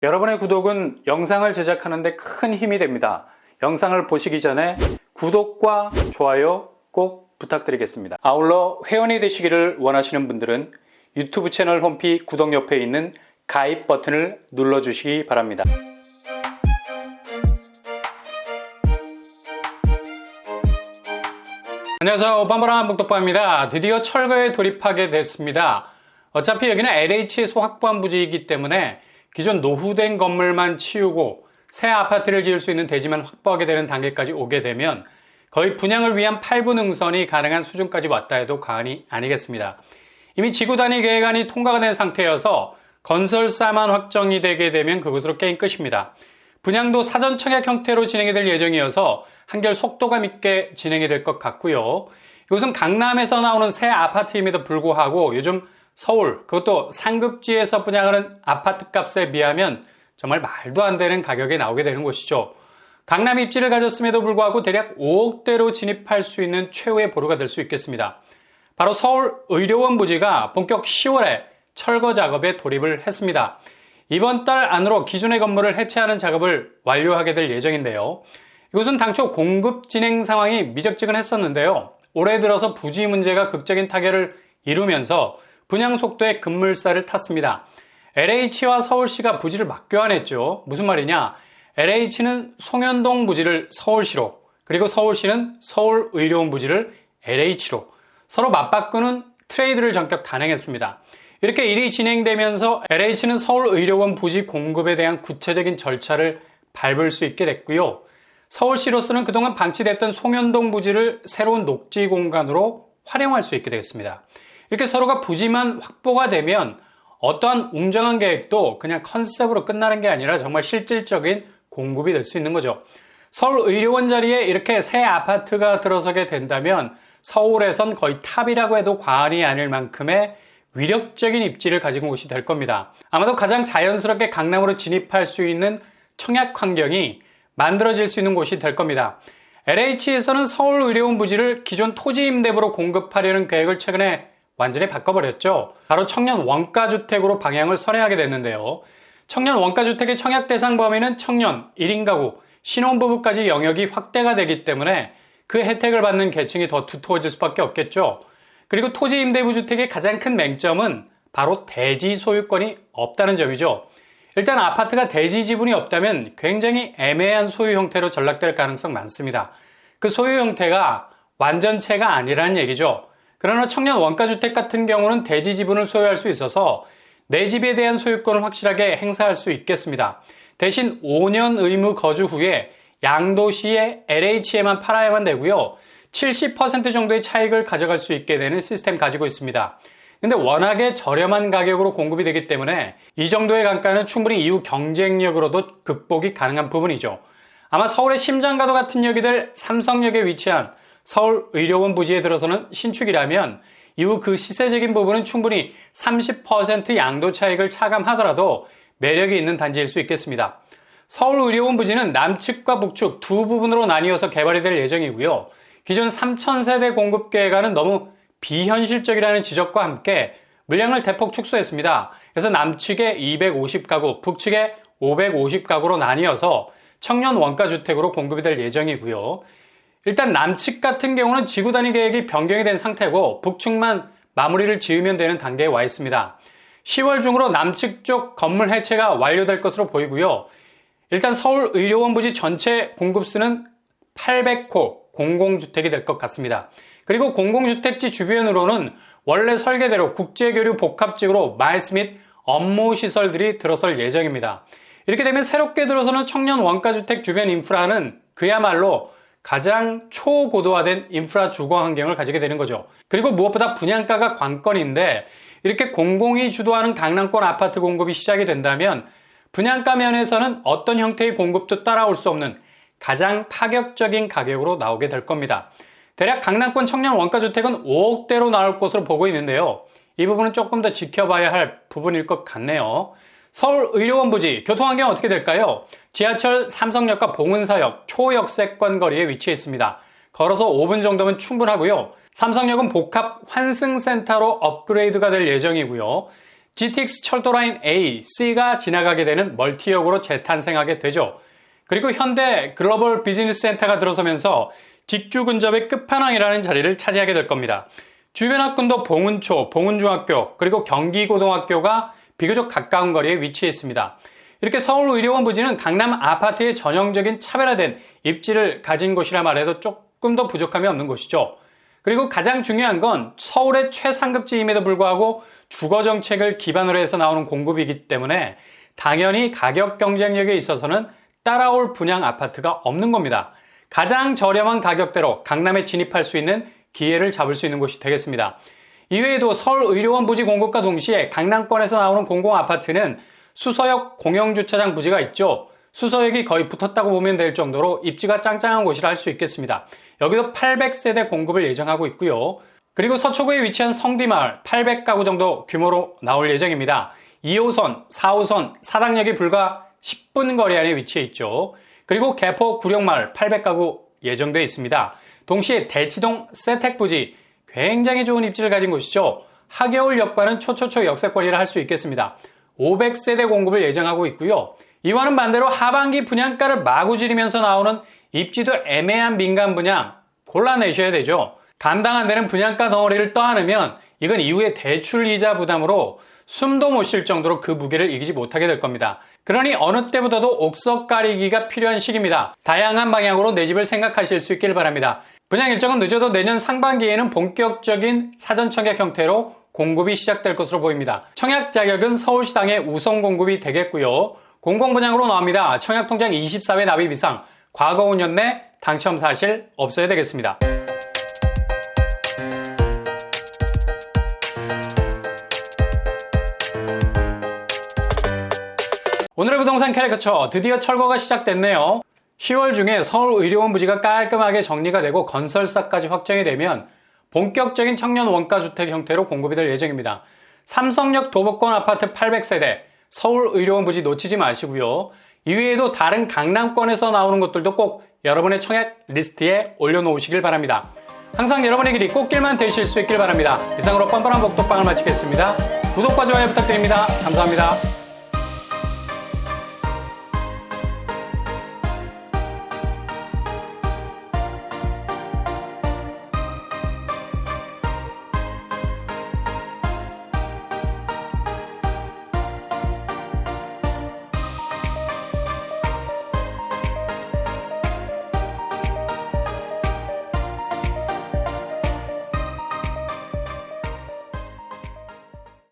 여러분의 구독은 영상을 제작하는 데 큰 힘이 됩니다. 영상을 보시기 전에 구독과 좋아요 꼭 부탁드리겠습니다. 아울러 회원이 되시기를 원하시는 분들은 유튜브 채널 홈피 구독 옆에 있는 가입 버튼을 눌러주시기 바랍니다. 안녕하세요. 빰바람 복덕방입니다. 드디어 철거에 돌입하게 됐습니다. 어차피 여기는 LH에서 확보한 부지이기 때문에 기존 노후된 건물만 치우고 새 아파트를 지을 수 있는 대지만 확보하게 되는 단계까지 오게 되면 거의 분양을 위한 8부 능선이 가능한 수준까지 왔다 해도 과언이 아니겠습니다. 이미 지구 단위 계획안이 통과가 된 상태여서 건설사만 확정이 되게 되면 그것으로 게임 끝입니다. 분양도 사전 청약 형태로 진행이 될 예정이어서 한결 속도감 있게 진행이 될 것 같고요. 이것은 강남에서 나오는 새 아파트임에도 불구하고 요즘 서울, 그것도 상급지에서 분양하는 아파트 값에 비하면 정말 말도 안 되는 가격에 나오게 되는 곳이죠. 강남 입지를 가졌음에도 불구하고 대략 5억대로 진입할 수 있는 최후의 보루가 될 수 있겠습니다. 바로 서울 의료원 부지가 본격 10월에 철거 작업에 돌입을 했습니다. 이번 달 안으로 기존의 건물을 해체하는 작업을 완료하게 될 예정인데요. 이것은 당초 공급 진행 상황이 미적지근했었는데요. 올해 들어서 부지 문제가 극적인 타결을 이루면서 분양 속도에 급물살을 탔습니다. LH와 서울시가 부지를 맞교환했죠. 무슨 말이냐? LH는 송현동 부지를 서울시로, 그리고 서울시는 서울의료원 부지를 LH로 서로 맞바꾸는 트레이드를 전격 단행했습니다. 이렇게 일이 진행되면서 LH는 서울의료원 부지 공급에 대한 구체적인 절차를 밟을 수 있게 됐고요. 서울시로서는 그동안 방치됐던 송현동 부지를 새로운 녹지 공간으로 활용할 수 있게 되겠습니다. 이렇게 서로가 부지만 확보가 되면 어떠한 웅장한 계획도 그냥 컨셉으로 끝나는 게 아니라 정말 실질적인 공급이 될 수 있는 거죠. 서울의료원 자리에 이렇게 새 아파트가 들어서게 된다면 서울에선 거의 탑이라고 해도 과언이 아닐 만큼의 위력적인 입지를 가진 곳이 될 겁니다. 아마도 가장 자연스럽게 강남으로 진입할 수 있는 청약 환경이 만들어질 수 있는 곳이 될 겁니다. LH에서는 서울의료원 부지를 기존 토지 임대부로 공급하려는 계획을 최근에 완전히 바꿔버렸죠. 바로 청년 원가주택으로 방향을 선회하게 됐는데요. 청년 원가주택의 청약 대상 범위는 청년, 1인 가구, 신혼부부까지 영역이 확대가 되기 때문에 그 혜택을 받는 계층이 더 두터워질 수밖에 없겠죠. 그리고 토지 임대부 주택의 가장 큰 맹점은 바로 대지 소유권이 없다는 점이죠. 일단 아파트가 대지 지분이 없다면 굉장히 애매한 소유 형태로 전락될 가능성 많습니다. 그 소유 형태가 완전체가 아니라는 얘기죠. 그러나 청년 원가주택 같은 경우는 대지 지분을 소유할 수 있어서 내 집에 대한 소유권을 확실하게 행사할 수 있겠습니다. 대신 5년 의무 거주 후에 양도시에 LH에만 팔아야만 되고요. 70% 정도의 차익을 가져갈 수 있게 되는 시스템 가지고 있습니다. 근데 워낙에 저렴한 가격으로 공급이 되기 때문에 이 정도의 강가는 충분히 이후 경쟁력으로도 극복이 가능한 부분이죠. 아마 서울의 심장과도 같은 역이 될 삼성역에 위치한 서울의료원 부지에 들어서는 신축이라면 이후 그 시세적인 부분은 충분히 30% 양도 차익을 차감하더라도 매력이 있는 단지일 수 있겠습니다. 서울의료원 부지는 남측과 북측 두 부분으로 나뉘어서 개발이 될 예정이고요. 기존 3,000세대 공급 계획안은 너무 비현실적이라는 지적과 함께 물량을 대폭 축소했습니다. 그래서 남측에 250가구, 북측에 550가구로 나뉘어서 청년 원가주택으로 공급이 될 예정이고요. 일단 남측 같은 경우는 지구 단위 계획이 변경이 된 상태고 북측만 마무리를 지으면 되는 단계에 와 있습니다. 10월 중으로 남측 쪽 건물 해체가 완료될 것으로 보이고요. 일단 서울의료원 부지 전체 공급수는 800호 공공주택이 될 것 같습니다. 그리고 공공주택지 주변으로는 원래 설계대로 국제교류 복합지구로 마이스 및 업무시설들이 들어설 예정입니다. 이렇게 되면 새롭게 들어서는 청년 원가주택 주변 인프라는 그야말로 가장 초고도화된 인프라 주거 환경을 가지게 되는 거죠. 그리고 무엇보다 분양가가 관건인데 이렇게 공공이 주도하는 강남권 아파트 공급이 시작이 된다면 분양가 면에서는 어떤 형태의 공급도 따라올 수 없는 가장 파격적인 가격으로 나오게 될 겁니다. 대략 강남권 청년 원가주택은 5억대로 나올 것으로 보고 있는데요. 이 부분은 조금 더 지켜봐야 할 부분일 것 같네요. 서울의료원 부지, 교통환경은 어떻게 될까요? 지하철 삼성역과 봉은사역, 초역세권 거리에 위치해 있습니다. 걸어서 5분 정도면 충분하고요. 삼성역은 복합 환승센터로 업그레이드가 될 예정이고요. GTX 철도라인 A, C가 지나가게 되는 멀티역으로 재탄생하게 되죠. 그리고 현대 글로벌 비즈니스 센터가 들어서면서 직주 근접의 끝판왕이라는 자리를 차지하게 될 겁니다. 주변 학군도 봉은초, 봉은중학교, 그리고 경기고등학교가 비교적 가까운 거리에 위치해 있습니다. 이렇게 서울의료원 부지는 강남 아파트의 전형적인 차별화된 입지를 가진 곳이라 말해도 조금 더 부족함이 없는 곳이죠. 그리고 가장 중요한 건 서울의 최상급지임에도 불구하고 주거정책을 기반으로 해서 나오는 공급이기 때문에 당연히 가격 경쟁력에 있어서는 따라올 분양 아파트가 없는 겁니다. 가장 저렴한 가격대로 강남에 진입할 수 있는 기회를 잡을 수 있는 곳이 되겠습니다. 이외에도 서울의료원 부지 공급과 동시에 강남권에서 나오는 공공아파트는 수서역 공영주차장 부지가 있죠. 수서역이 거의 붙었다고 보면 될 정도로 입지가 짱짱한 곳이라 할 수 있겠습니다. 여기도 800세대 공급을 예정하고 있고요. 그리고 서초구에 위치한 성디마을 800가구 정도 규모로 나올 예정입니다. 2호선, 4호선, 사당역이 불과 10분 거리 안에 위치해 있죠. 그리고 개포 구룡마을 800가구 예정되어 있습니다. 동시에 대치동 세택부지 굉장히 좋은 입지를 가진 곳이죠. 하겨울역과는 초초초 역세권이라 할 수 있겠습니다. 500세대 공급을 예정하고 있고요. 이와는 반대로 하반기 분양가를 마구 지르면서 나오는 입지도 애매한 민간 분양 골라내셔야 되죠. 감당 안 되는 분양가 덩어리를 떠안으면 이건 이후에 대출 이자 부담으로 숨도 못 쉴 정도로 그 무게를 이기지 못하게 될 겁니다. 그러니 어느 때보다도 옥석 가리기가 필요한 시기입니다. 다양한 방향으로 내 집을 생각하실 수 있길 바랍니다. 분양 일정은 늦어도 내년 상반기에는 본격적인 사전 청약 형태로 공급이 시작될 것으로 보입니다. 청약 자격은 서울시당의 우선 공급이 되겠고요. 공공분양으로 나옵니다. 청약통장 24회 납입 이상 과거 5년 내 당첨 사실 없어야 되겠습니다. 오늘의 부동산 캐릭터처 드디어 철거가 시작됐네요. 10월 중에 서울의료원 부지가 깔끔하게 정리가 되고 건설사까지 확정이 되면 본격적인 청년 원가주택 형태로 공급이 될 예정입니다. 삼성역 도보권 아파트 800세대, 서울의료원 부지 놓치지 마시고요. 이외에도 다른 강남권에서 나오는 것들도 꼭 여러분의 청약 리스트에 올려놓으시길 바랍니다. 항상 여러분의 길이 꽃길만 되실 수 있길 바랍니다. 이상으로 뻔뻔한 복덕방을 마치겠습니다. 구독과 좋아요 부탁드립니다. 감사합니다.